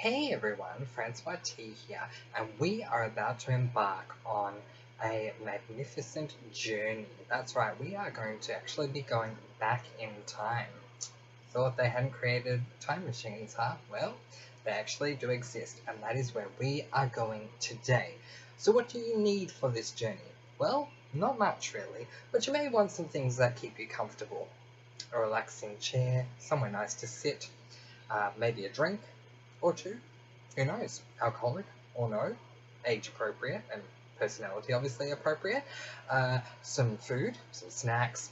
Hey everyone, Francois T here, and we are about to embark on a magnificent journey. That's right, we are going to actually be going back in time. Thought they hadn't created time machines, huh? Well, they actually do exist, and that is where we are going today. So what do you need for this journey? Well, not much really, but you may want some things that keep you comfortable. A relaxing chair, somewhere nice to sit, maybe a drink or two, who knows, alcoholic or no, age appropriate and personality obviously appropriate, some food, some snacks,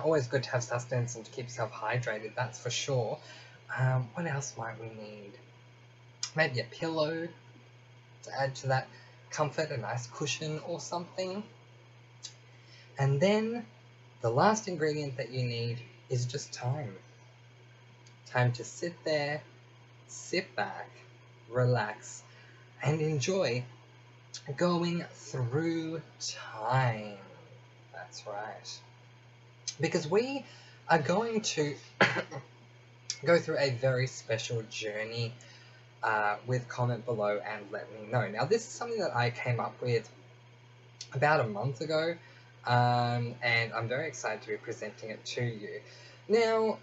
always good to have sustenance and to keep yourself hydrated, that's for sure. What else might we need? Maybe a pillow to add to that comfort, a nice cushion or something. And then the last ingredient that you need is just time. Time to sit there, sit back, relax, and enjoy going through time. That's right. Because we are going to go through a very special journey with Comment Below and Let Me Know. Now, this is something that I came up with about a month ago, and I'm very excited to be presenting it to you. Now,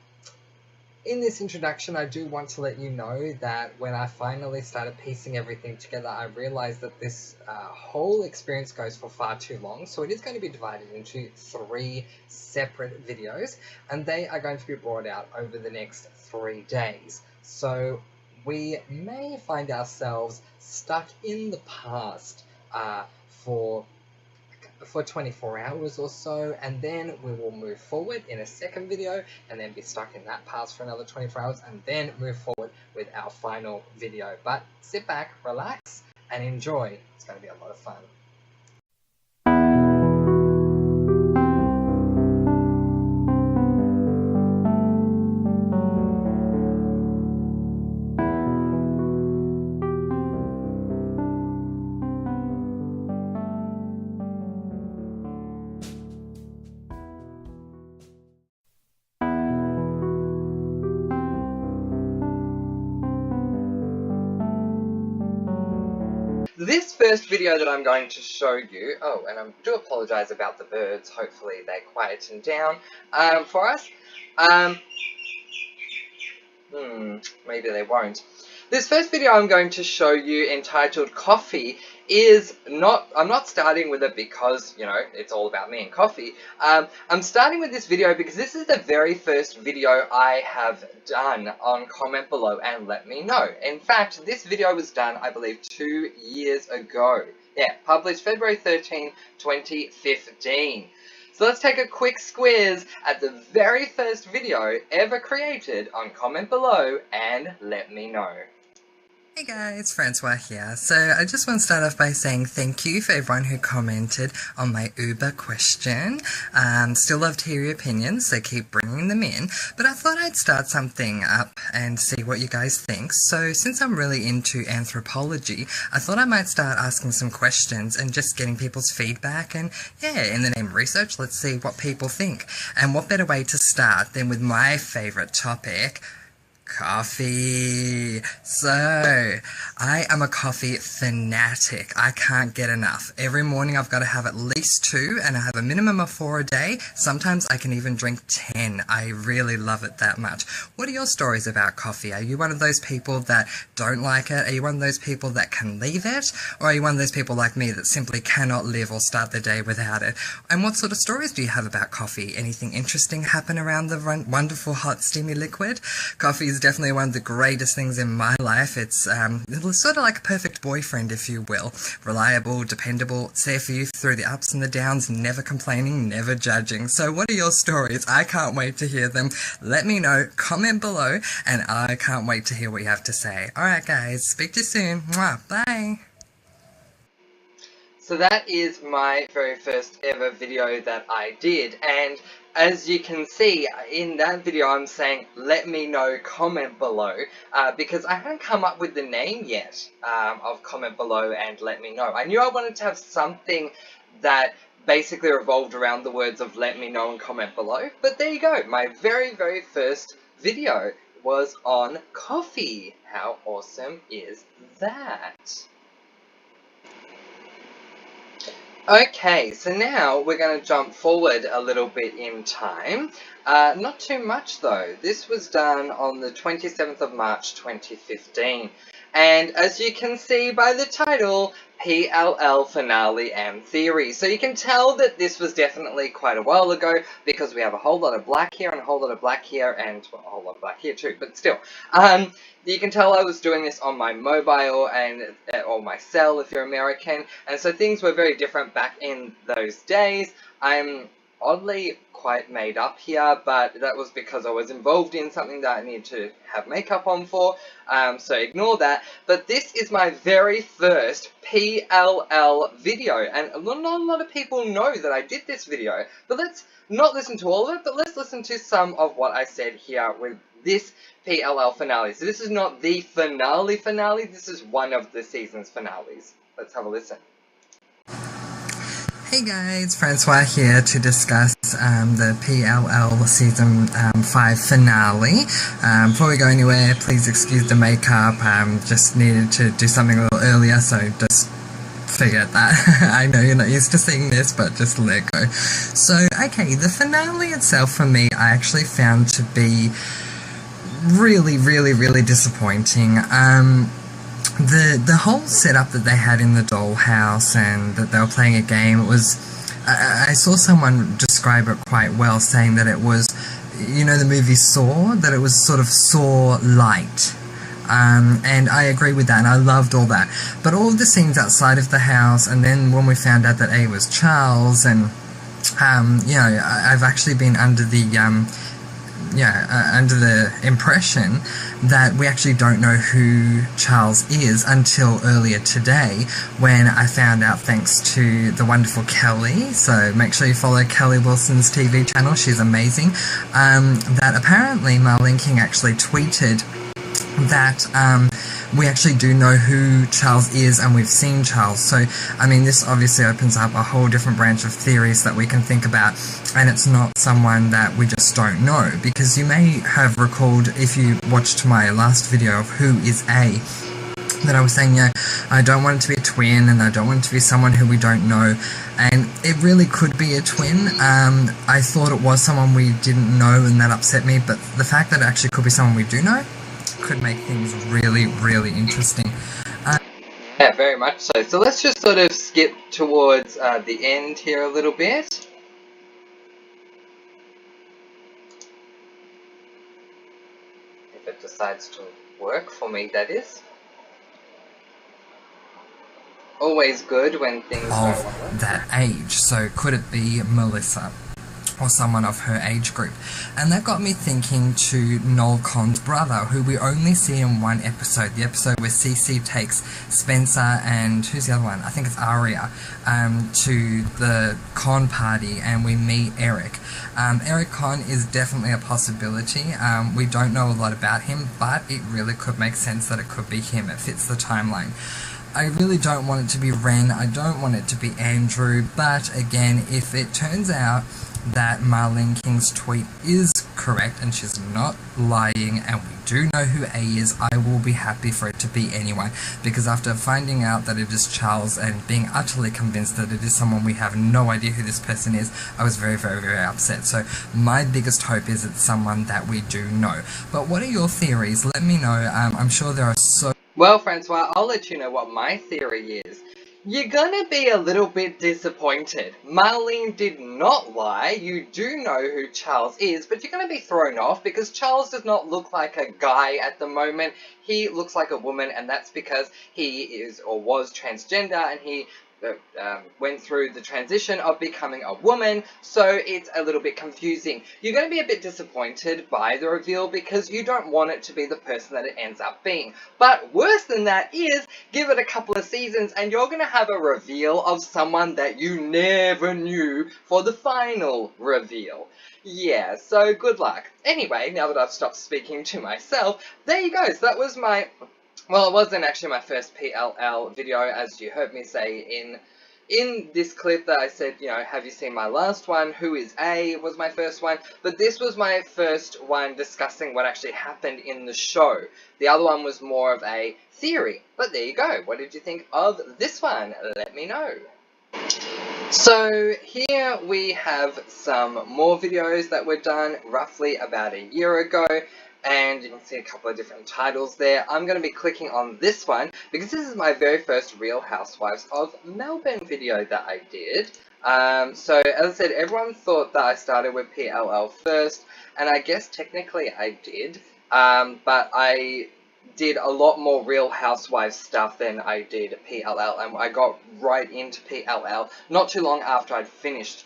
in this introduction, I do want to let you know that when I finally started piecing everything together, I realized that this whole experience goes for far too long. So it is going to be divided into 3 separate videos, and they are going to be brought out over the next 3 days. So we may find ourselves stuck in the past for 24 hours or so, and then we will move forward in a second video and then be stuck in that past for another 24 hours and then move forward with our final video. But sit back, relax, and enjoy. It's going to be a lot of fun. This first video that I'm going to show you, and I do apologise about the birds, hopefully they quieten down for us. Maybe they won't. This first video I'm going to show you, entitled Coffee, I'm not starting with it because, it's all about me and coffee. I'm starting with this video because this is the very first video I have done on Comment Below and Let Me Know. In fact, this video was done, I believe, 2 years ago. Yeah, published February 13, 2015. So let's take a quick squiz at the very first video ever created on Comment Below and Let Me Know. Hey guys, Francois here. So I just want to start off by saying thank you for everyone who commented on my Uber question. Still love to hear your opinions, so keep bringing them in. But I thought I'd start something up and see what you guys think. So since I'm really into anthropology, I thought I might start asking some questions and just getting people's feedback. And yeah, in the name of research, let's see what people think. And what better way to start than with my favourite topic, coffee. So, I am a coffee fanatic. I can't get enough. Every morning I've got to have at least 2, and I have a minimum of 4 a day. Sometimes I can even drink 10. I really love it that much. What are your stories about coffee? Are you one of those people that don't like it? Are you one of those people that can leave it? Or are you one of those people like me that simply cannot live or start the day without it? And what sort of stories do you have about coffee? Anything interesting happen around the wonderful hot steamy liquid? Coffee is definitely one of the greatest things in my life. It's sort of like a perfect boyfriend, if you will. Reliable, dependable, there for you through the ups and the downs, never complaining, never judging. So what are your stories? I can't wait to hear them. Let me know, comment below, and I can't wait to hear what you have to say. Alright guys, speak to you soon. Mwah, bye! So that is my very first ever video that I did, and as you can see in that video I'm saying let me know, comment below, because I haven't come up with the name yet of Comment Below and Let Me Know. I knew I wanted to have something that basically revolved around the words of let me know and comment below, but there you go, my very first video was on coffee. How awesome is that? Okay, so now we're going to jump forward a little bit in time. Not too much though. This was done on the 27th of March 2015. And as you can see by the title, PLL Finale and Theory. So you can tell that this was definitely quite a while ago because we have a whole lot of black here and a whole lot of black here and well, a whole lot of black here too, but still. You can tell I was doing this on my mobile and or my cell if you're American, and so things were very different back in those days. I'm oddly quite made up here, but that was because I was involved in something that I needed to have makeup on for, so ignore that. But this is my very first PLL video, and not a lot of people know that I did this video, but let's not listen to all of it, but let's listen to some of what I said here with this PLL finale. So this is not the finale, this is one of the season's finales. Let's have a listen. Hey guys, Francois here to discuss the PLL Season 5 finale. Before we go anywhere, please excuse the makeup. Just needed to do something a little earlier, so just forget that. I know you're not used to seeing this, but just let go. So, okay, the finale itself for me, I actually found to be really disappointing. The whole setup that they had in the dollhouse and that they were playing a game, it was, I saw someone describe it quite well, saying that it was, you know the movie Saw, that it was sort of Saw light. And I agree with that, and I loved all that. But all of the scenes outside of the house, and then when we found out that A was Charles, and, you know, I've actually been under the, under the impression that we actually don't know who Charles is until earlier today, when I found out, thanks to the wonderful Kelly, so make sure you follow Kelly Wilson's TV channel, she's amazing, that apparently Marlene King actually tweeted that we actually do know who Charles is, and we've seen Charles. So, I mean, this obviously opens up a whole different branch of theories that we can think about, and it's not someone that we just don't know, because you may have recalled, if you watched my last video of Who is A, that I was saying, yeah, I don't want it to be a twin, and I don't want it to be someone who we don't know, and it really could be a twin. I thought it was someone we didn't know, and that upset me, but the fact that it actually could be someone we do know could make things really interesting. Yeah, very much so. So let's just sort of skip towards the end here a little bit. If it decides to work for me, that is. Always good when things of that age, so could it be Melissa? Or someone of her age group. And that got me thinking to Noel Con's brother, who we only see in one episode, the episode where Cece takes Spencer and, who's the other one? I think it's Aria, to the Con party, and we meet Eric. Eric Con is definitely a possibility. We don't know a lot about him, but it really could make sense that it could be him. It fits the timeline. I really don't want it to be Ren, I don't want it to be Andrew, but again, if it turns out that Marlene King's tweet is correct and she's not lying and we do know who A is, I will be happy for it to be anyone, because after finding out that it is Charles and being utterly convinced that it is someone we have no idea who this person is, I was very upset. So my biggest hope is it's someone that we do know. But what are your theories? Let me know. I'm sure there are so... Well, Francois, I'll let you know what my theory is. You're gonna be a little bit disappointed. Marlene did not lie, you do know who Charles is, but you're gonna be thrown off because Charles does not look like a guy at the moment. He looks like a woman, and that's because he is or was transgender, and he went through the transition of becoming a woman, so it's a little bit confusing. You're going to be a bit disappointed by the reveal because you don't want it to be the person that it ends up being. But worse than that is, give it a couple of seasons and you're going to have a reveal of someone that you never knew for the final reveal. Yeah, so good luck. Anyway, now that I've stopped speaking to myself, there you go. So that was my... Well, it wasn't actually my first PLL video, as you heard me say in in this clip that I said, have you seen my last one? Who is A was my first one, but this was my first one discussing what actually happened in the show. The other one was more of a theory, but there you go. What did you think of this one? Let me know. So here we have some more videos that were done roughly about a year ago, and you can see a couple of different titles there. I'm going to be clicking on this one because this is my very first Real Housewives of Melbourne video that I did. So as I said, everyone thought that I started with PLL first, and I guess technically I did, but I did a lot more Real Housewives stuff than I did PLL, and I got right into PLL not too long after I'd finished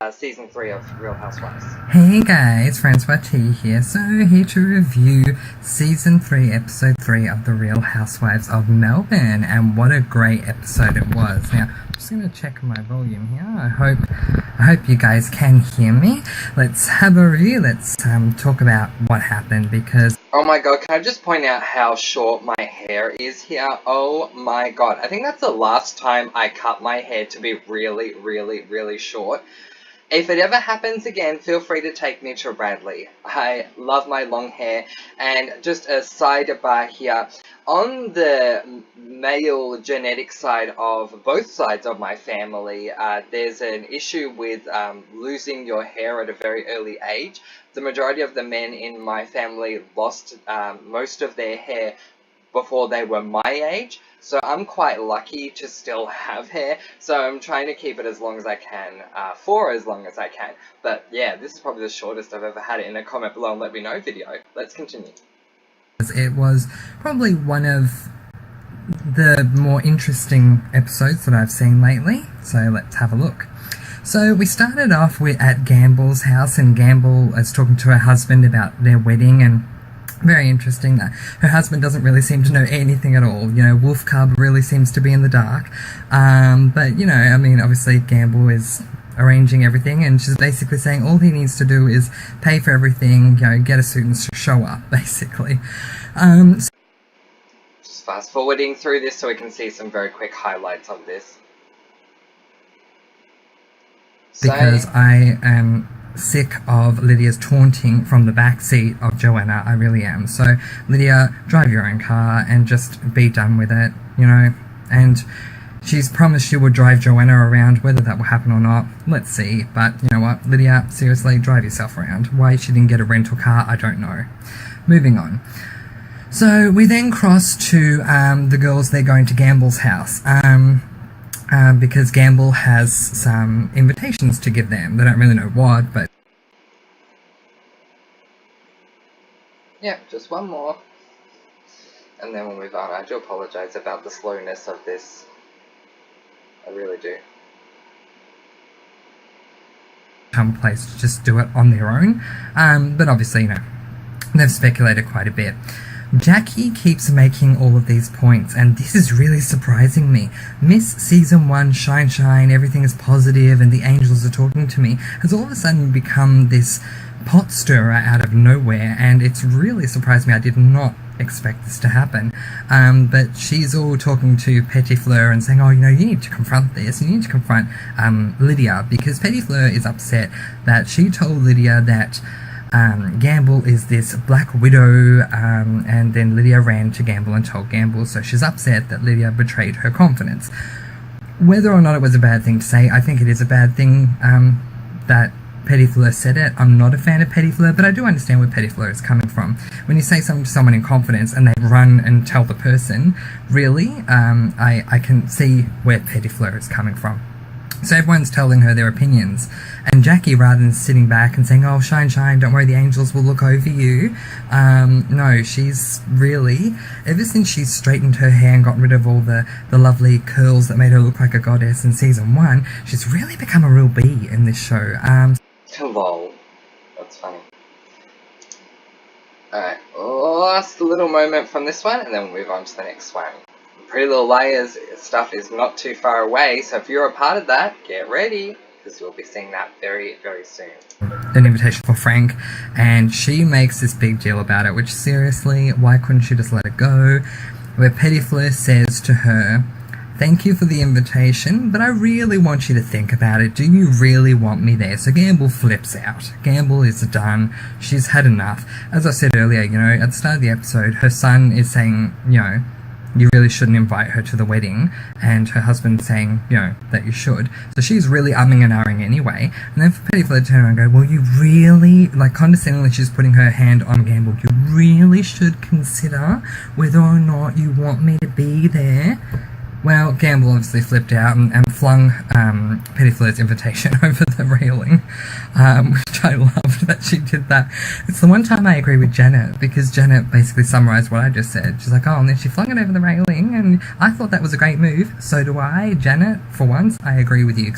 Season 3 of Real Housewives. Hey guys, Francois T here, so here to review Season 3, Episode 3 of The Real Housewives of Melbourne, and what a great episode it was. Now, I'm just going to check my volume here. I hope you guys can hear me. Let's have a review, let's talk about what happened, because... Oh my god, can I just point out how short my hair is here? Oh my god, I think that's the last time I cut my hair to be really, really, really short. If it ever happens again, feel free to take me to Bradley. I love my long hair. And just a sidebar here, on the male genetic side of both sides of my family, there's an issue with losing your hair at a very early age. The majority of the men in my family lost most of their hair before they were my age, so I'm quite lucky to still have hair, so I'm trying to keep it as long as I can, for as long as I can. But yeah, this is probably the shortest I've ever had it in a comment below and let me know video. Let's continue. It was probably one of the more interesting episodes that I've seen lately, so let's have a look. So we started off at Gamble's house, and Gamble is talking to her husband about their wedding, and very interesting that her husband doesn't really seem to know anything at all. Wolf Cub really seems to be in the dark. But, I mean, obviously Gamble is arranging everything, and she's basically saying all he needs to do is pay for everything, get a suit and show up, basically. Just fast forwarding through this so we can see some very quick highlights of this. Because I am sick of Lydia's taunting from the back seat of Joanna, I really am. So, Lydia, drive your own car and just be done with it, and she's promised she will drive Joanna around. Whether that will happen or not, let's see. But you know what, Lydia, seriously, drive yourself around. Why she didn't get a rental car, I don't know. Moving on. So, we then cross to the girls, they're going to Gamble's house. Because Gamble has some invitations to give them. They don't really know what, but... Yeah, just one more. And then we'll move on. I do apologise about the slowness of this. I really do. Come place to just do it on their own. But obviously, they've speculated quite a bit. Jackie keeps making all of these points, and this is really surprising me. Miss Season 1, Shine, everything is positive, and the angels are talking to me, has all of a sudden become this pot stirrer out of nowhere, and it's really surprised me. I did not expect this to happen. But she's all talking to Petit Fleur and saying, oh, you need to confront this, you need to confront Lydia, because Petit Fleur is upset that she told Lydia that Gamble is this Black Widow, and then Lydia ran to Gamble and told Gamble, so she's upset that Lydia betrayed her confidence. Whether or not it was a bad thing to say, I think it is a bad thing that Petit Fleur said it. I'm not a fan of Petit Fleur, but I do understand where Petit Fleur is coming from. When you say something to someone in confidence and they run and tell the person, really, I can see where Petit Fleur is coming from. So everyone's telling her their opinions, and Jackie, rather than sitting back and saying, oh, Shine, don't worry, the angels will look over you, no, she's really, ever since she's straightened her hair and got rid of all the lovely curls that made her look like a goddess in Season 1, she's really become a real bee in this show. Lol. That's funny. Alright, last little moment from this one, and then we'll move on to the next one. Pretty Little Liars stuff is not too far away, so if you're a part of that, get ready, because we'll be seeing that very, very soon. An invitation for Frank, and she makes this big deal about it, which seriously, why couldn't she just let it go? Where Petit Fleur says to her, Thank you for the invitation, but I really want you to think about it. Do you really want me there? So Gamble flips out. Gamble is done. She's had enough. As I said earlier, at the start of the episode, her son is saying, you really shouldn't invite her to the wedding, and her husband's saying, that you should. So she's really umming and ahhing anyway. And then for Petty Fleur to turn around and go, well, you really, condescendingly she's putting her hand on Gamble, you really should consider whether or not you want me to be there. Well, Gamble obviously flipped out and flung Petty Fleur's invitation over the railing, which I loved that she did that. It's the one time I agree with Janet, because Janet basically summarised what I just said. She's like, oh, and then she flung it over the railing, and I thought that was a great move. So do I. Janet, for once, I agree with you.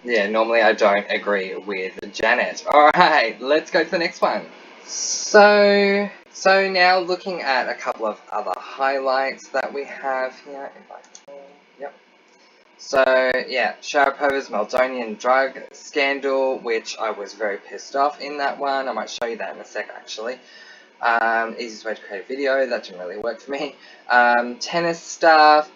Normally I don't agree with Janet. Alright, let's go to the next one. So now looking at a couple of other highlights that we have here. So, Sharapova's Maldonian drug scandal, which I was very pissed off in that one. I might show you that in a sec, actually. Easiest way to create a video, that didn't really work for me. Tennis stuff,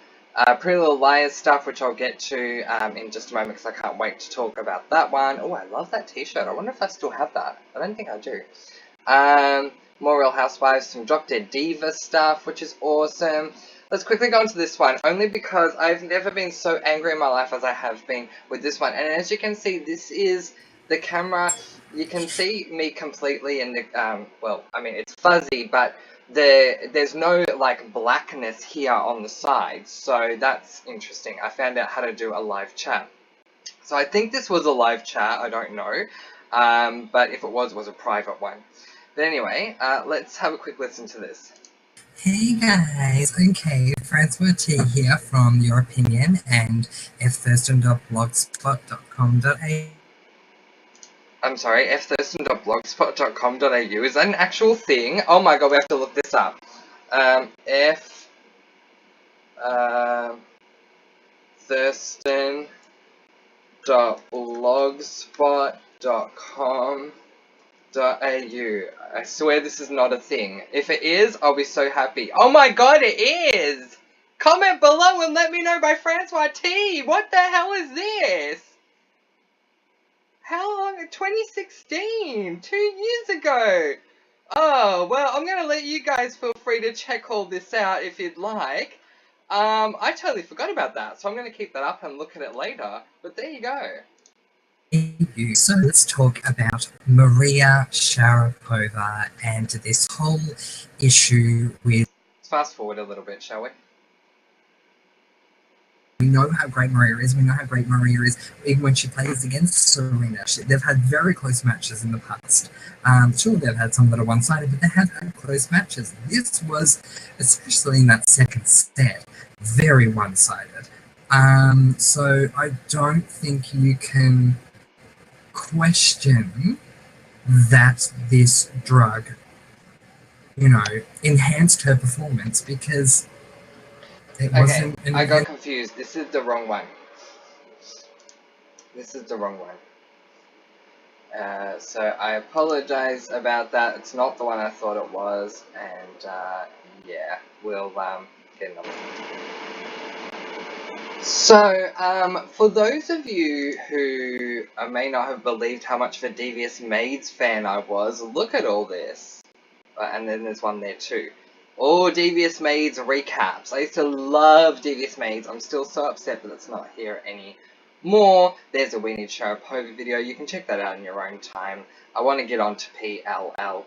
Pretty Little Liars stuff, which I'll get to in just a moment, because I can't wait to talk about that one. Oh, I love that t-shirt. I wonder if I still have that. I don't think I do. More Real Housewives, some Drop Dead Diva stuff, which is awesome. Let's quickly go into this one, only because I've never been so angry in my life as I have been with this one. And as you can see, this is the camera. You can see me completely in the, well, I mean, it's fuzzy, but there's no, blackness here on the sides. So that's interesting. I found out how to do a live chat. So I think this was a live chat, I don't know. But if it was a private one. But anyway, let's have a quick listen to this. Hey guys, okay, Francois T here from Your Opinion and fthurston.blogspot.com.au. I'm sorry, fthurston.blogspot.com.au, is that an actual thing? Oh my god, we have to look this up. Thurston.blogspot.com.au. I swear this is not a thing. If it is, I'll be so happy. Oh my god, it is! Comment below and let me know by Francois T. What the hell is this? How long? 2016! 2 years ago! Oh, well, I'm gonna let you guys feel free to check all this out if you'd like. I totally forgot about that, so I'm gonna keep that up and look at it later. But there you go. So let's talk about Maria Sharapova and this whole issue with... Let's fast forward a little bit, shall we? We know how great Maria is. We know how great Maria is even when she plays against Serena. They've had very close matches in the past. Sure, they've had some that are one-sided, but they have had close matches. This was, especially in that second set, very one-sided. So I don't think you can question that this drug, enhanced her performance, because it wasn't... I got confused. This is the wrong one. This is the wrong one. So I apologize about that. It's not the one I thought it was, and yeah, we'll get another one. So, for those of you who may not have believed how much of a Devious Maids fan I was, look at all this. And then there's one there too. Oh, Devious Maids recaps. I used to love Devious Maids. I'm still so upset that it's not here anymore. There's a We Need Sharapova video. You can check that out in your own time. I want to get on to PLL.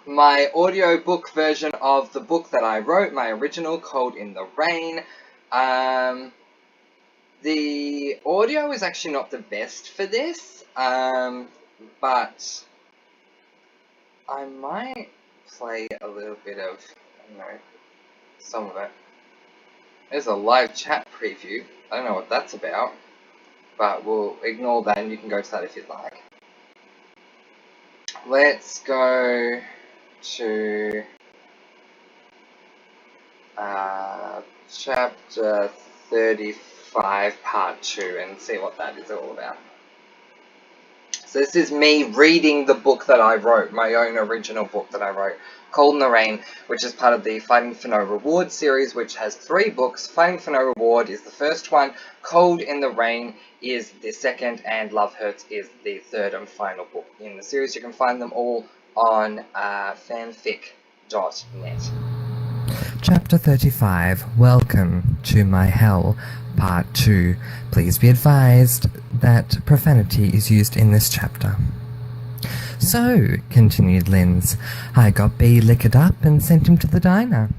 My audiobook version of the book that I wrote, my original, Cold in the Rain. The audio is actually not the best for this, but I might play a little bit of, some of it. There's a live chat preview. I don't know what that's about, but we'll ignore that and you can go to that if you'd like. Let's go to chapter 35, part 2, and see what that is all about. So this is me reading the book that I wrote, my own original book that I wrote. Cold in the Rain, which is part of the Fighting for No Reward series, which has 3 books. Fighting for No Reward is the first one, Cold in the Rain is the second, and Love Hurts is the third and final book in the series. You can find them all on fanfic.net. Chapter 35, Welcome to My Hell, Part 2. Please be advised that profanity is used in this chapter. So, continued Linz, I got B liquored up and sent him to the diner.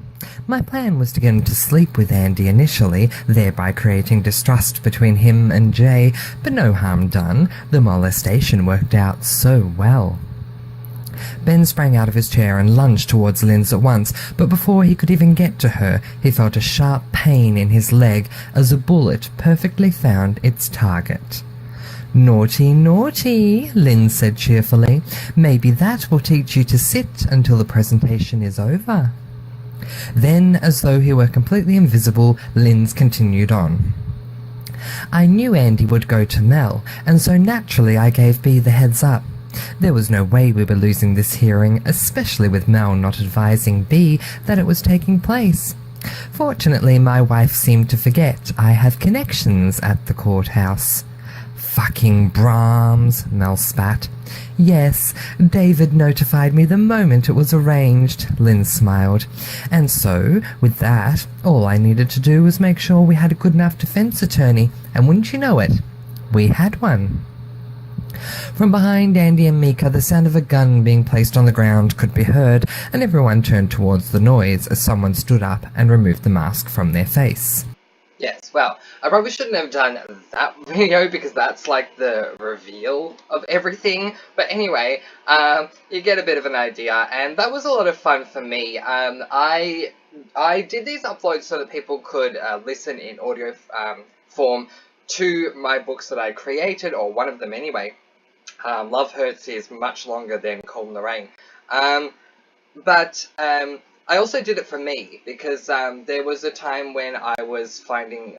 My plan was to get him to sleep with Andy initially, thereby creating distrust between him and Jay, but no harm done. The molestation worked out so well. Ben sprang out of his chair and lunged towards Linz at once, but before he could even get to her, he felt a sharp pain in his leg as a bullet perfectly found its target. Naughty, naughty, Linz said cheerfully. Maybe that will teach you to sit until the presentation is over. Then, as though he were completely invisible, Linz continued on. I knew Andy would go to Mel, and so naturally I gave B the heads up. There was no way we were losing this hearing, especially with Mel not advising B that it was taking place. Fortunately, my wife seemed to forget I have connections at the courthouse. Fucking Brahms, Mel spat. Yes, David notified me the moment it was arranged, Lynn smiled. And so, with that, all I needed to do was make sure we had a good enough defense attorney, and wouldn't you know it, we had one. From behind Andy and Mika, the sound of a gun being placed on the ground could be heard, and everyone turned towards the noise as someone stood up and removed the mask from their face. Yes, well, I probably shouldn't have done that video because that's like the reveal of everything. But anyway, you get a bit of an idea, and that was a lot of fun for me. I did these uploads so that people could listen in audio form to my books that I created, or one of them anyway. Love Hurts is much longer than Cold in the Rain. But I also did it for me because there was a time when I was finding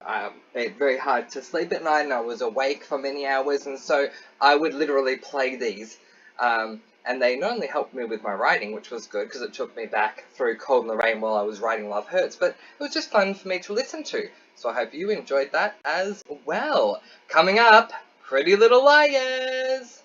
it very hard to sleep at night and I was awake for many hours, and so I would literally play these. And they not only helped me with my writing, which was good because it took me back through Cold in the Rain while I was writing Love Hurts, but it was just fun for me to listen to. So I hope you enjoyed that as well. Coming up, Pretty Little Liars!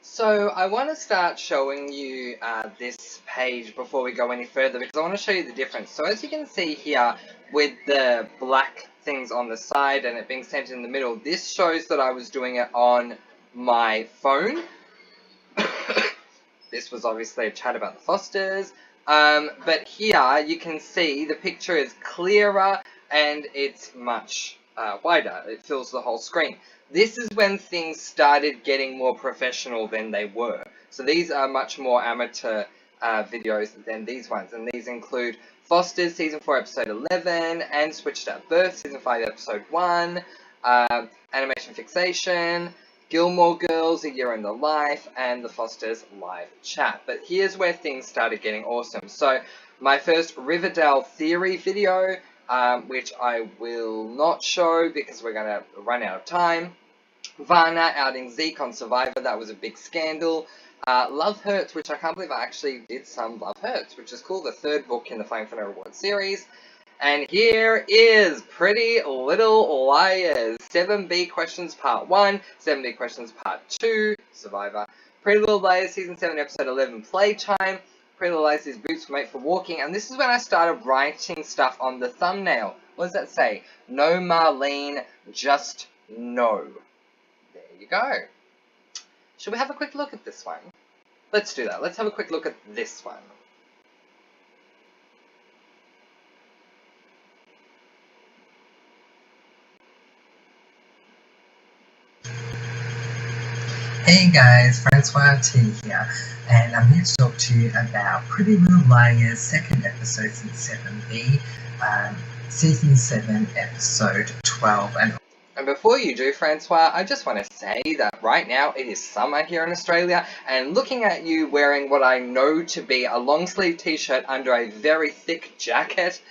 So I want to start showing you this page before we go any further because I want to show you the difference. So as you can see here with the black things on the side and it being centered in the middle, this shows that I was doing it on my phone. This was obviously a chat about the Fosters. But here you can see the picture is clearer and it's much wider. It fills the whole screen. This is when things started getting more professional than they were. So these are much more amateur videos than these ones. And these include Foster's Season 4 Episode 11 and Switched at Birth Season 5 Episode 1, Animation Fixation, Gilmore Girls, A Year in the Life, and the Fosters live chat. But here's where things started getting awesome. So my first Riverdale theory video, which I will not show because we're going to run out of time. Varna outing Zeke on Survivor, that was a big scandal. Love Hurts, which I can't believe I actually did some Love Hurts, which is cool, the third book in the Fighting for No Reward series. And here is Pretty Little Liars. 7B Questions Part 1, 7B Questions Part 2, Survivor. Pretty Little Liars Season 7 Episode 11, Playtime. Pretty Little Liars, These Boots Were Made for Walking. And this is when I started writing stuff on the thumbnail. What does that say? No Marlene, just no. There you go. Should we have a quick look at this one? Let's do that. Let's have a quick look at this one. Hey guys, Francois T here, and I'm here to talk to you about Pretty Little Liars' second episode in 7B, Season 7, Episode 12. And before you do, Francois, I just want to say that right now it is summer here in Australia, and looking at you wearing what I know to be a long-sleeve t-shirt under a very thick jacket,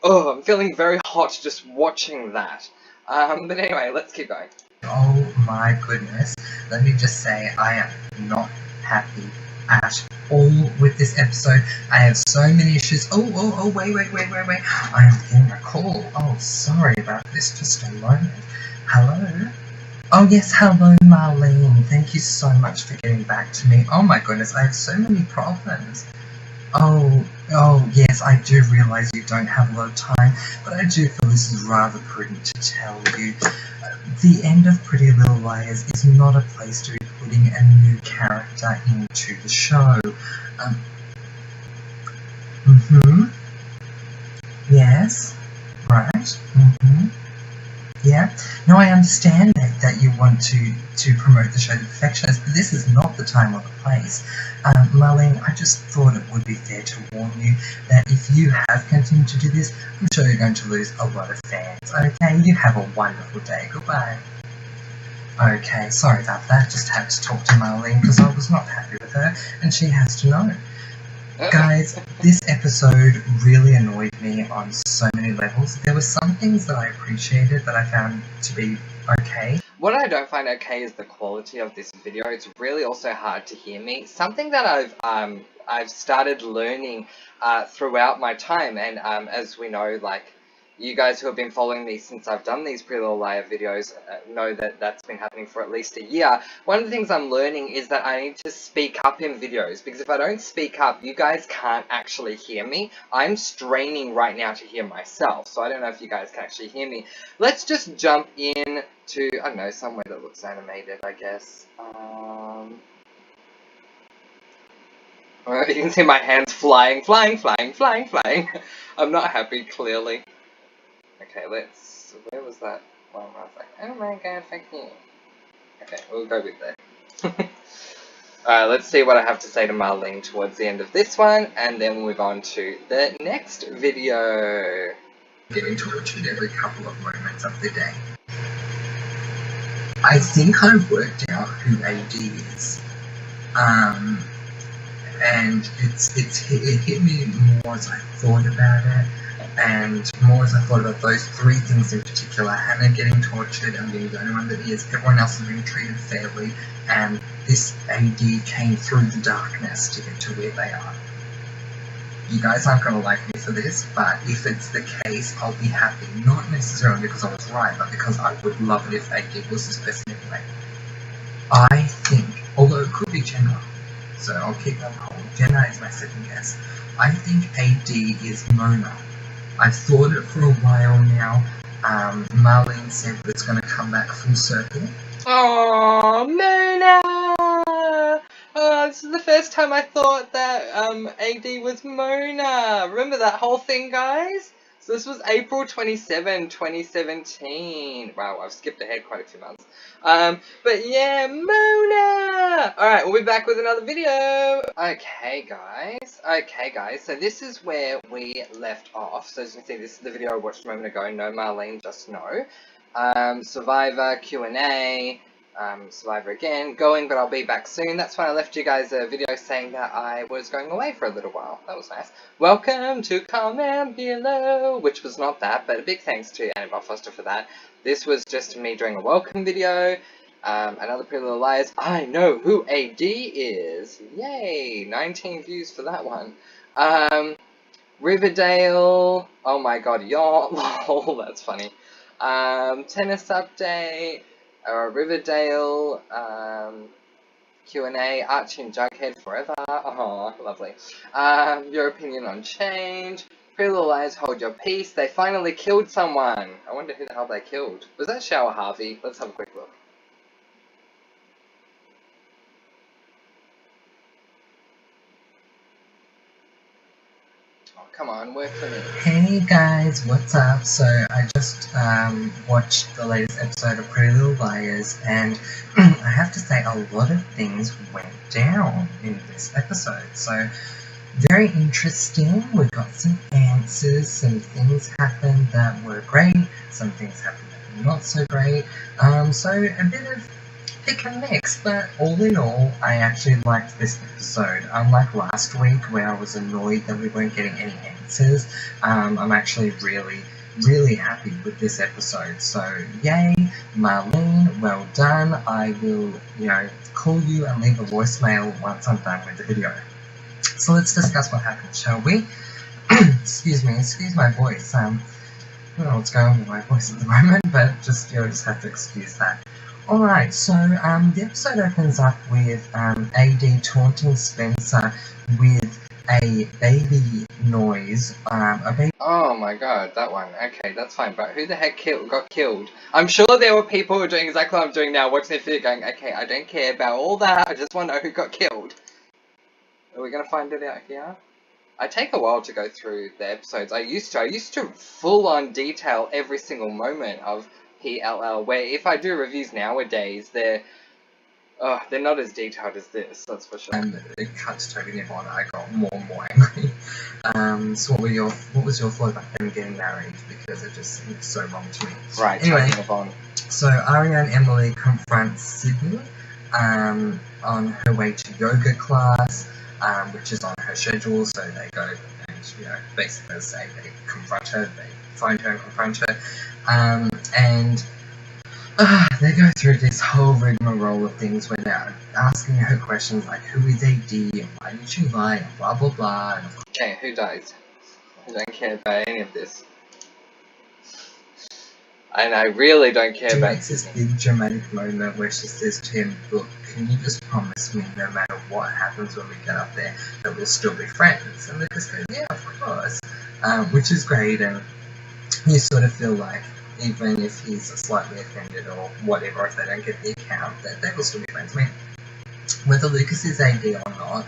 oh, I'm feeling very hot just watching that. But anyway, let's keep going. Oh my goodness, let me just say I am not happy at all with this episode. I have so many issues. Oh, wait. I am getting a call. Oh, sorry about this. Just a moment. Hello? Oh, yes, hello, Marlene. Thank you so much for getting back to me. Oh, my goodness, I have so many problems. Oh, yes, I do realise you don't have a lot of time, but I do feel this is rather prudent to tell you. The end of Pretty Little Liars is not a place to be putting a new character into the show. Yes, right, yeah. No, I understand that you want to promote the show to perfectionists, but this is not the time or the place. Marlene, I just thought it would be fair to warn you that if you have continued to do this, I'm sure you're going to lose a lot of fans. Okay, you have a wonderful day. Goodbye. Okay, sorry about that. Just had to talk to Marlene because I was not happy with her, and she has to know. Guys, this episode really annoyed me on so many levels. There were some things that I appreciated that I found to be okay. What I don't find okay is the quality of this video. It's really also hard to hear me. Something that I've started learning throughout my time, and as we know, like, you guys who have been following me since I've done these Pretty Little Liar videos know that that's been happening for at least a year. One of the things I'm learning is that I need to speak up in videos, because if I don't speak up, you guys can't actually hear me. I'm straining right now to hear myself, so I don't know if you guys can actually hear me. Let's just jump in to, I don't know, somewhere that looks animated, I guess. You can see my hands flying. I'm not happy, clearly. Okay, where was that one? I was like, oh my god, fuck you. Okay, we'll go with that. Alright, let's see what I have to say to Marlene towards the end of this one, and then we'll move on to the next video. Getting tortured every couple of moments of the day. I think I worked out who AD is. And it hit me more as I thought about it, and more as I thought about those three things in particular: Hannah getting tortured and being the only one that is, everyone else is being treated fairly, and this AD came through the darkness to get to where they are. You guys aren't going to like me for this, but if it's the case, I'll be happy. Not necessarily because I was right, but because I would love it if AD was this person anyway. I think, although it could be Jenna, so I'll keep that on hold. Jenna is my second guess. I think AD is Mona. I've thought it for a while now. Marlene said that it's going to come back full circle. Oh, Mona! Oh, this is the first time I thought that AD was Mona. Remember that whole thing, guys? So this was April 27, 2017. Wow, I've skipped ahead quite a few months. But yeah, Mona! Alright, we'll be back with another video. Okay, guys. So this is where we left off. So as you can see, this is the video I watched a moment ago. No, Marlene, just no. Survivor, Q&A, Survivor again, going, but I'll be back soon. That's when I left you guys a video saying that I was going away for a little while. That was nice. Welcome to comment below, which was not that, but a big thanks to Annabelle Foster for that. This was just me doing a welcome video. Another Pretty Little Liars. I know who AD is. Yay, 19 views for that one. Riverdale. Oh my god, y'all. Lol, that's funny. Tennis update, Riverdale, Q&A, Archie and Jughead forever, oh, lovely. Your opinion on change, Pretty Little Liars, hold your peace, they finally killed someone. I wonder who the hell they killed. Was that Shower Harvey? Let's have a quick look. Come on, work for me. Hey guys, what's up? So I just watched the latest episode of Pretty Little Liars, and I have to say a lot of things went down in this episode. So very interesting. We got some answers, some things happened that were great, some things happened that were not so great. So a bit of pick and mix, but all in all, I actually liked this episode. Unlike last week where I was annoyed that we weren't getting any answers, I'm actually really happy with this episode. So yay, Marlene, well done. I will, call you and leave a voicemail once I'm done with the video. So let's discuss what happened, shall we? Excuse my voice. I don't know what's going on with my voice at the moment, but you'll just have to excuse that. Alright, so the episode opens up with AD taunting Spencer with a baby noise. Oh my god, that one. Okay, that's fine. But who the heck got killed? I'm sure there were people who are doing exactly what I'm doing now, watching this video going, okay, I don't care about all that, I just want to know who got killed. Are we going to find it out here? I take a while to go through the episodes. I used to full on detail every single moment of PLL, where if I do reviews nowadays, they're not as detailed as this, that's for sure. And it cut to Toby and Yvonne, I got more and more angry. So what was your thought about them getting married? Because it just seemed so wrong to me. Right, anyway, Yvonne. So Aria and Emily confront Sydney on her way to yoga class, which is on her schedule, so they go and, basically say they confront her, they find her and confront her, and they go through this whole rigmarole of things where they're asking her questions like, who is AD, and why did she lie, and blah blah blah. And okay, who dies? I don't care about any of this. And I really don't care about makes this big dramatic moment where she says to him, look, can you just promise me no matter what happens when we get up there that we'll still be friends? And Lucas goes, yeah, of course. Which is great, and you sort of feel like even if he's slightly offended or whatever, if they don't get the account, that they will still be friends. I mean, whether Lucas is AD or not,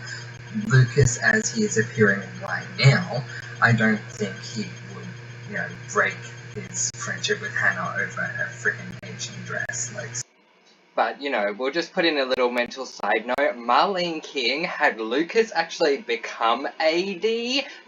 Lucas, as he is appearing right now, I don't think he would, break his friendship with Hannah over a freaking Asian dress. But, we'll just put in a little mental side note. Marlene King had Lucas actually become AD.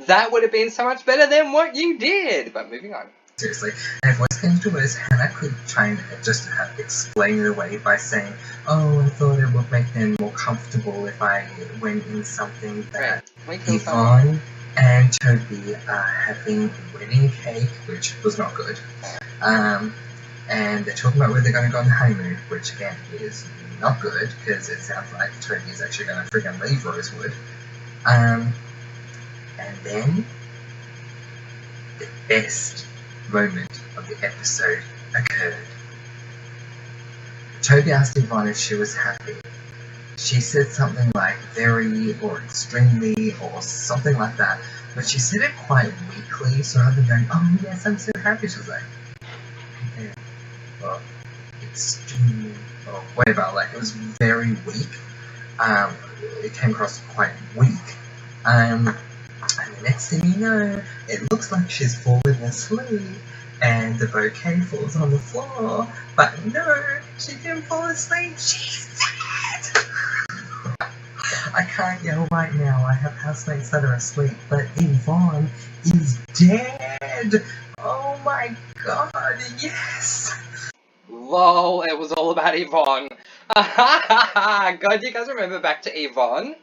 That would have been so much better than what you did. But moving on. Seriously, and if worse came to worse, Hannah could try and just explain it away by saying, oh, I thought it would make them more comfortable if I went in something that Yvonne and Toby are having wedding cake, which was not good. And they're talking about where they're going to go on the honeymoon, which again is not good, because it sounds like Toby is actually going to freaking leave Rosewood. And then, the best moment of the episode occurred. Toby asked Yvonne if she was happy. She said something like very or extremely or something like that, but she said it quite weakly, so rather than going, oh yes, I'm so happy, she was like, yeah, well, extremely, or whatever, like it was very weak. It came across quite weak. And the next thing you know, it looks like she's fallen asleep, and the bouquet falls on the floor, but no, she didn't fall asleep, she's dead! I can't yell right now, I have housemates that are asleep, but Yvonne is dead! Oh my god, yes! Lol, it was all about Yvonne. God, you guys remember back to Yvonne?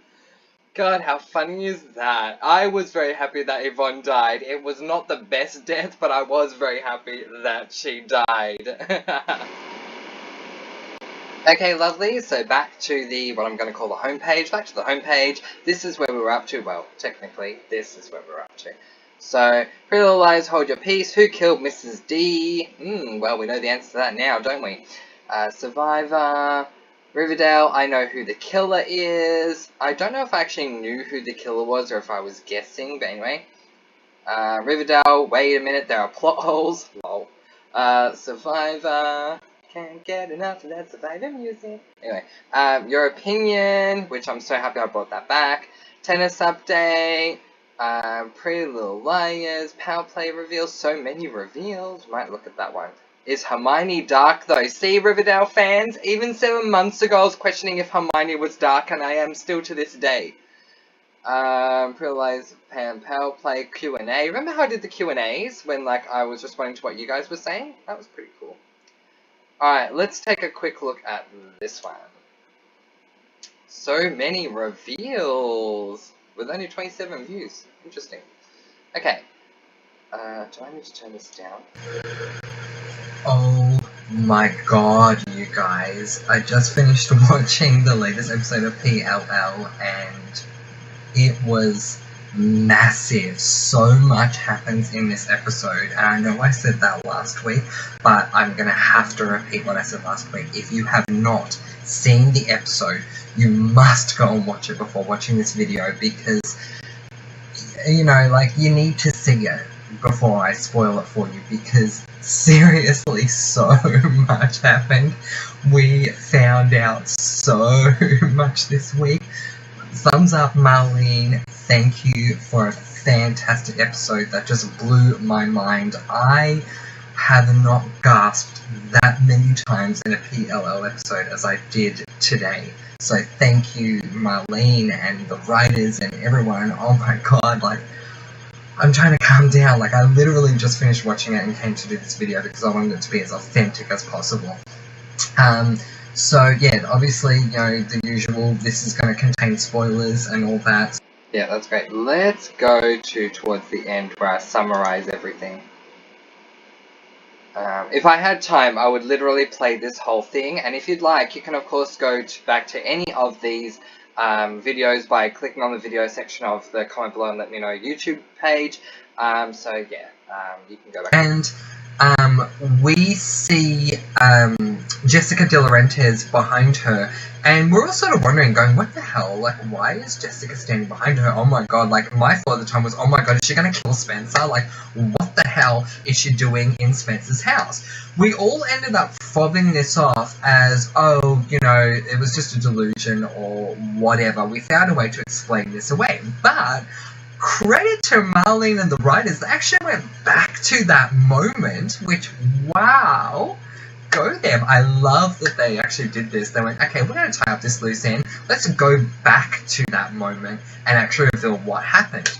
God, how funny is that? I was very happy that Yvonne died. It was not the best death, but I was very happy that she died. Okay, lovely, so back to what I'm going to call the homepage. Back to the homepage. This is where we were up to. Well, technically, this is where we're up to. So, Pretty Little Lies, Hold Your Peace. Who killed Mrs. D? Well, we know the answer to that now, don't we? Survivor. Riverdale, I know who the killer is. I don't know if I actually knew who the killer was or if I was guessing, but anyway. Riverdale, wait a minute, there are plot holes. Lol. Survivor. Can't get enough of that Survivor music. Anyway, your opinion, which I'm so happy I brought that back. Tennis update. Pretty Little Liars. Power play reveals. So many reveals. Might look at that one. Is Hermione dark though? See, Riverdale fans, even 7 months ago I was questioning if Hermione was dark, and I am still to this day. Pretty Little Liars, Power play Q&A. Remember how I did the Q&As when I was responding to what you guys were saying? That was pretty cool. Alright, let's take a quick look at this one. So many reveals with only 27 views. Interesting. Okay. Do I need to turn this down? Oh my god, you guys. I just finished watching the latest episode of PLL, and it was massive. So much happens in this episode, and I know I said that last week, but I'm going to have to repeat what I said last week. If you have not seen the episode, you must go and watch it before watching this video, because, you know, like, you need to see it before I spoil it for you, because seriously, so much happened. We found out so much this week. Thumbs up, Marlene. Thank you for a fantastic episode that just blew my mind. I have not gasped that many times in a PLL episode as I did today. So thank you, Marlene, and the writers and everyone. Oh my god, like, I'm trying to calm down. Like, I literally just finished watching it and came to do this video because I wanted it to be as authentic as possible. So yeah, obviously, you know, the usual, this is going to contain spoilers and all that. Yeah, that's great. Let's go towards the end where I summarize everything. If I had time, I would literally play this whole thing, and if you'd like, you can of course go back to any of these videos by clicking on the video section of the comment below and let me know YouTube page. So yeah, you can go back. And we see Jessica De Laurentiis behind her, and we're all sort of wondering, going, what the hell? Like, why is Jessica standing behind her? Oh my god, like, my thought at the time was, oh my god, is she gonna kill Spencer? Like, what the hell is she doing in Spencer's house? We all ended up fobbing this off as, oh, you know, it was just a delusion or whatever. We found a way to explain this away, but credit to Marlene and the writers, they actually went back to that moment, which, wow, go them. I love that they actually did this. They went, okay, we're going to tie up this loose end. Let's go back to that moment and actually reveal what happened.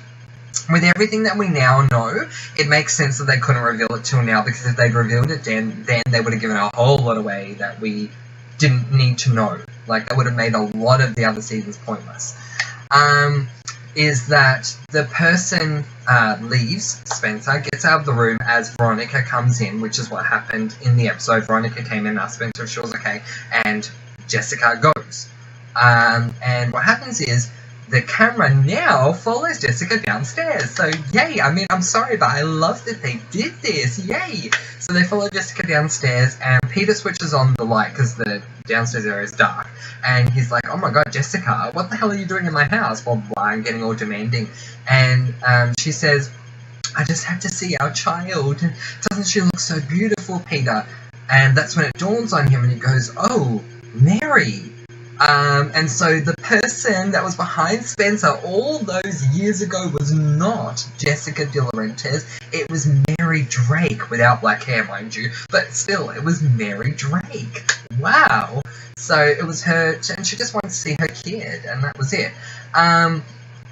With everything that we now know, it makes sense that they couldn't reveal it till now, because if they'd revealed it then they would have given a whole lot away that we didn't need to know. Like, that would have made a lot of the other seasons pointless. Is that the person leaves, Spencer, gets out of the room as Veronica comes in, which is what happened in the episode. Veronica came in, asked Spencer if she was okay, and Jessica goes. And what happens is, the camera now follows Jessica downstairs. So, yay! I mean, I'm sorry, but I love that they did this. Yay! So they follow Jessica downstairs, and Peter switches on the light because the downstairs area is dark. And he's like, oh my god, Jessica, what the hell are you doing in my house? Blah, blah, blah, I'm getting all demanding. And she says, I just had to see our child. Doesn't she look so beautiful, Peter? And that's when it dawns on him, and he goes, oh, Mary. And so the person that was behind Spencer all those years ago was not Jessica De Laurentiis. It was Mary Drake, without black hair, mind you. But still, it was Mary Drake. Wow. So it was her, and she just wanted to see her kid, and that was it.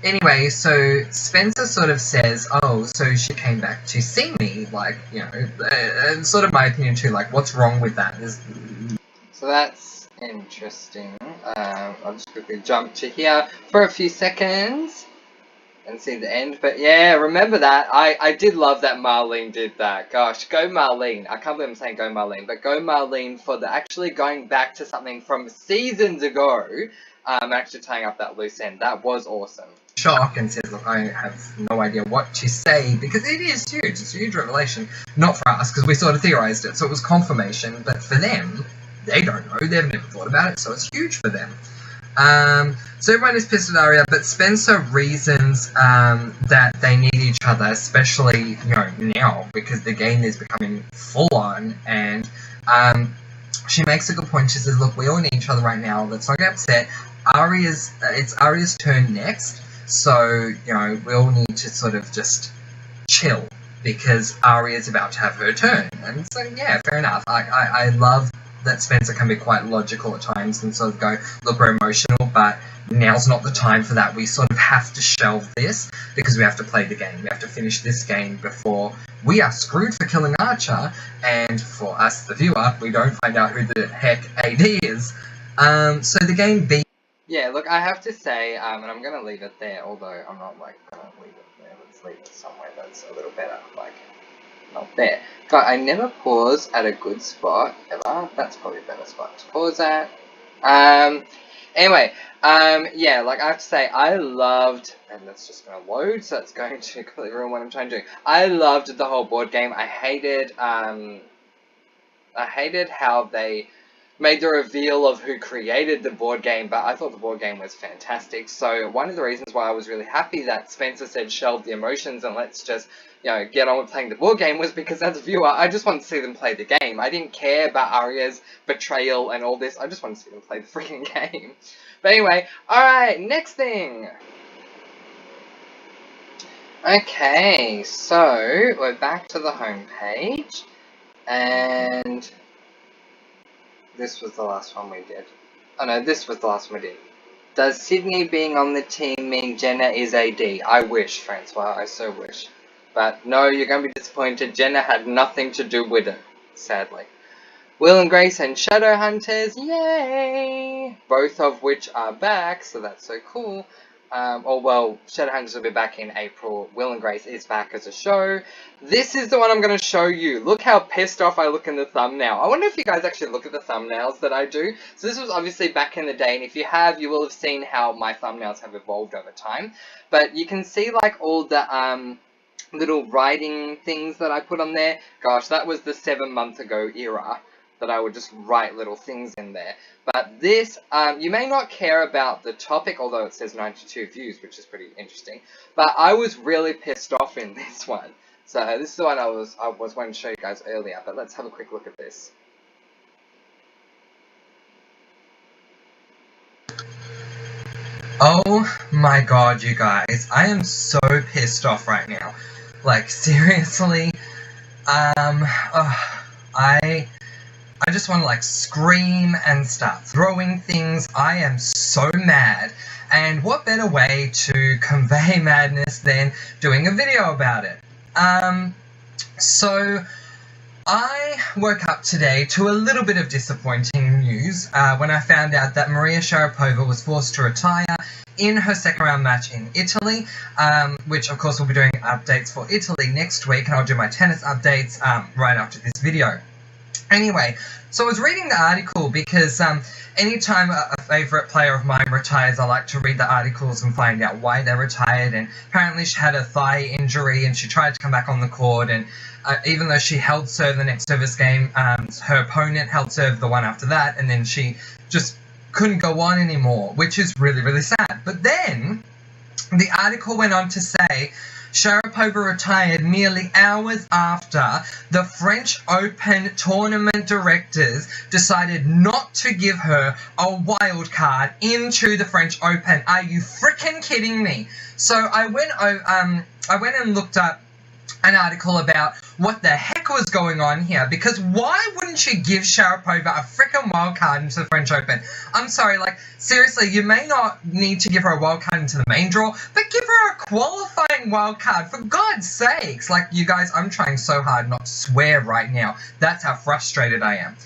Anyway, so Spencer sort of says, oh, so she came back to see me, like, you know, and sort of my opinion too, like, what's wrong with that? So that's interesting. I'll just quickly jump to here for a few seconds and see the end. But yeah, remember that. I did love that Marlene did that. Gosh, go Marlene. I can't believe I'm saying go Marlene, but go Marlene for the actually going back to something from seasons ago, actually tying up that loose end. That was awesome. Shock and says, look, I have no idea what to say, because it is huge. It's a huge revelation. Not for us, because we sort of theorized it, so it was confirmation, but for them, they don't know, they've never thought about it, so it's huge for them. So everyone is pissed at Arya, but Spencer reasons that they need each other, especially, you know, now, because the game is becoming full-on, and she makes a good point. She says, look, we all need each other right now, let's not get upset. It's Arya's turn next, so, you know, we all need to sort of just chill, because Arya's about to have her turn. And so, yeah, fair enough. I love that Spencer can be quite logical at times and sort of go, look, we're emotional, but now's not the time for that. We sort of have to shelve this because we have to play the game. We have to finish this game before we are screwed for killing Archer, and for us, the viewer, we don't find out who the heck AD is. So the game beat. Yeah, look, I have to say, and I'm going to leave it there, although I'm not, like, going to leave it there. Let's leave it somewhere that's a little better, like, not there. God, I never pause at a good spot, ever. That's probably a better spot to pause at. Anyway, yeah, like I have to say, I loved, and that's just going to load, so it's going to completely ruin what I'm trying to do. I loved the whole board game. I hated how they made the reveal of who created the board game, but I thought the board game was fantastic. So one of the reasons why I was really happy that Spencer said shelve the emotions and let's just, get on with playing the board game was because as a viewer, I just wanted to see them play the game. I didn't care about Arya's betrayal and all this. I just wanted to see them play the freaking game. But anyway, alright, next thing. Okay, so we're back to the home page, and this was the last one we did. Oh no, this was the last one we did. Does Sydney being on the team mean Jenna is AD? I wish, Francois, I so wish. But no, you're going to be disappointed. Jenna had nothing to do with it, sadly. Will and Grace and Shadowhunters, yay! Both of which are back, so that's so cool. Shadowhunters will be back in April. Will and Grace is back as a show. This is the one I'm going to show you. Look how pissed off I look in the thumbnail. I wonder if you guys actually look at the thumbnails that I do. So this was obviously back in the day, and if you have, you will have seen how my thumbnails have evolved over time. But you can see like all the little writing things that I put on there. Gosh, that was the 7-month ago era that I would just write little things in there. But this, you may not care about the topic, although it says 92 views, which is pretty interesting. But I was really pissed off in this one. So this is the one I was wanting to show you guys earlier, but let's have a quick look at this. Oh my god, you guys, I am so pissed off right now. Like, seriously, I just want to like scream and start throwing things. I am so mad. And what better way to convey madness than doing a video about it? So I woke up today to a little bit of disappointing news when I found out that Maria Sharapova was forced to retire in her second round match in Italy, which of course we'll be doing updates for Italy next week, and I'll do my tennis updates right after this video. Anyway, so I was reading the article because anytime a favourite player of mine retires, I like to read the articles and find out why they retired. And apparently she had a thigh injury and she tried to come back on the court, and even though she held serve the next service game, her opponent held serve the one after that, and then she just couldn't go on anymore, which is really, really sad. But then the article went on to say Sharapova retired merely hours after the French Open tournament directors decided not to give her a wild card into the French Open. Are you freaking kidding me? So I went and looked up an article about what the heck was going on here, because why wouldn't you give Sharapova a freaking wild card into the French Open? I'm sorry, like, seriously, you may not need to give her a wild card into the main draw, but give her a qualifying wild card, for God's sakes. Like, you guys, I'm trying so hard not to swear right now. That's how frustrated I am.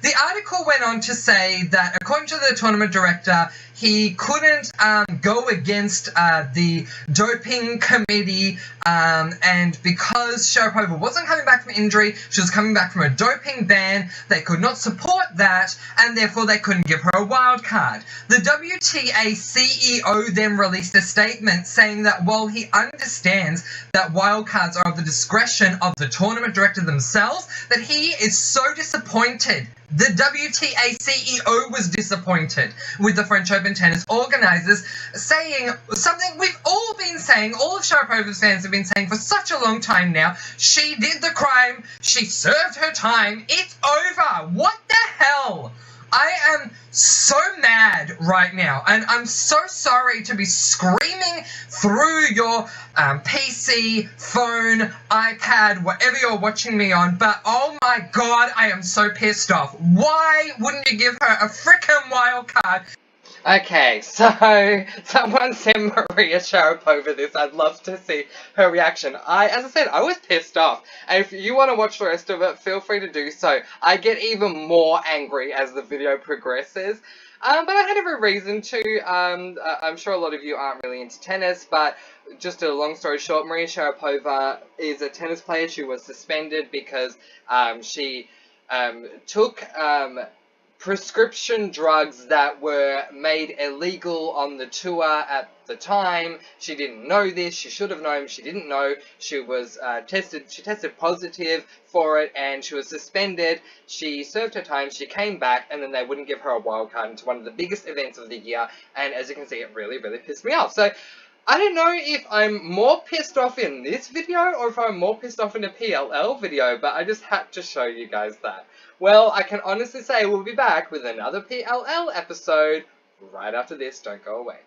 The article went on to say that, according to the tournament director, he couldn't go against the doping committee, and because Sharapova wasn't coming back from injury, she was coming back from a doping ban, they could not support that, and therefore they couldn't give her a wild card. The WTA CEO then released a statement saying that while he understands that wild cards are of the discretion of the tournament director themselves, that he is so disappointed. The WTA CEO was disappointed with the French Open tennis organisers, saying something we've all been saying, all of Sharapova's fans have been saying for such a long time now. She did the crime, she served her time, it's over. What the hell? I am so mad right now, and I'm so sorry to be screaming through your PC, phone, iPad, whatever you're watching me on, but oh my god, I am so pissed off. Why wouldn't you give her a frickin' wild card? Okay, so someone sent Maria Sharapova this. I'd love to see her reaction. As I said, I was pissed off. And if you want to watch the rest of it, feel free to do so. I get even more angry as the video progresses. But I had every reason to. I'm sure a lot of you aren't really into tennis, but just a long story short, Maria Sharapova is a tennis player. She was suspended because she took prescription drugs that were made illegal on the tour at the time. She didn't know this. She should have known. She didn't know. She was She tested positive for it, and she was suspended. She served her time. She came back, and then they wouldn't give her a wild card into one of the biggest events of the year. And as you can see, it really, really pissed me off. So I don't know if I'm more pissed off in this video or if I'm more pissed off in a PLL video, but I just had to show you guys that. Well, I can honestly say we'll be back with another PLL episode right after this. Don't go away.